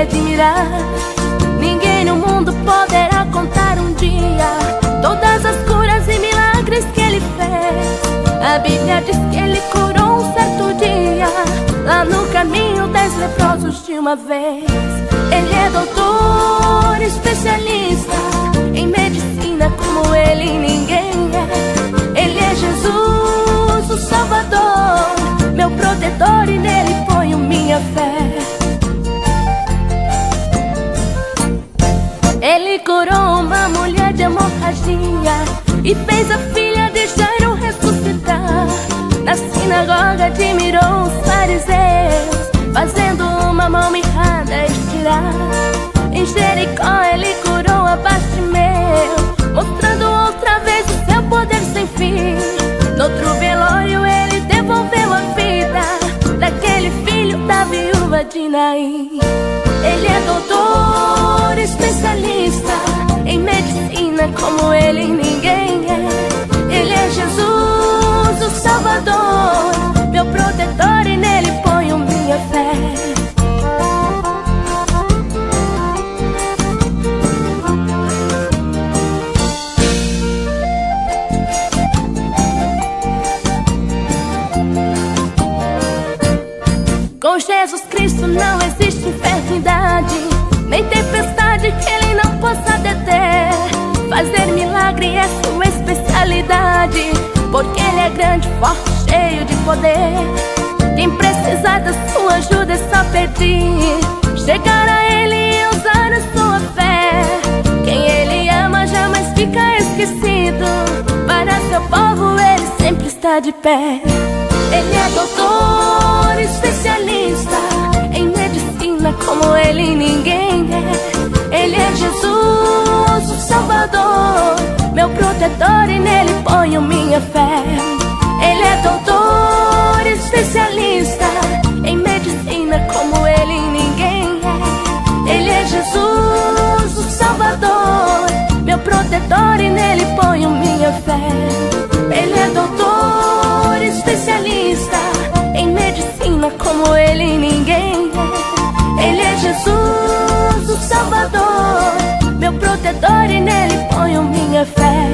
admirar. Ninguém no mundo poderá contar um dia todas as curas e milagres que ele fez. A Bíblia diz que ele curou um certo dia, lá no caminho, 10 leprosos de uma vez. Ele é doutor, especialista em medicina, como ele ninguém é. Ele é Jesus, o Salvador, meu protetor, e nele ponho minha fé. Ele curou uma mulher de hemorragia e fez a filha de Jairo ressuscitar. Na sinagoga admirou os fariseus, fazendo uma mão mirrada estirar. Em Jericó ele curou a Bartimeu, mostrando outra vez o seu poder sem fim. Noutro velório ele devolveu a vida daquele filho da viúva de Naim. Ele é doutor, especialista em medicina, como ele ninguém é. Ele é Jesus, o Salvador, meu protetor, e nele ponho minha fé. Com Jesus Cristo não existe enfermidade, nem tempestade que ele não possa deter. Fazer milagre é sua especialidade, porque ele é grande, forte, cheio de poder. Quem precisar da sua ajuda é só pedir, chegar a ele e usar a sua fé. Quem ele ama jamais fica esquecido, para seu povo ele sempre está de pé. Ele é doutor, especialista em medicina, como ele ninguém é. Ele é Jesus, o Salvador, meu protetor, e nele ponho minha fé. Ele é doutor, especialista em medicina, como ele ninguém é. Ele é Jesus, o Salvador, meu protetor, e nele ponho minha fé. Ele é doutor, especialista em medicina, como ele ninguém é. Ele é Jesus, o Salvador, meu protetor, e nele ponho minha fé.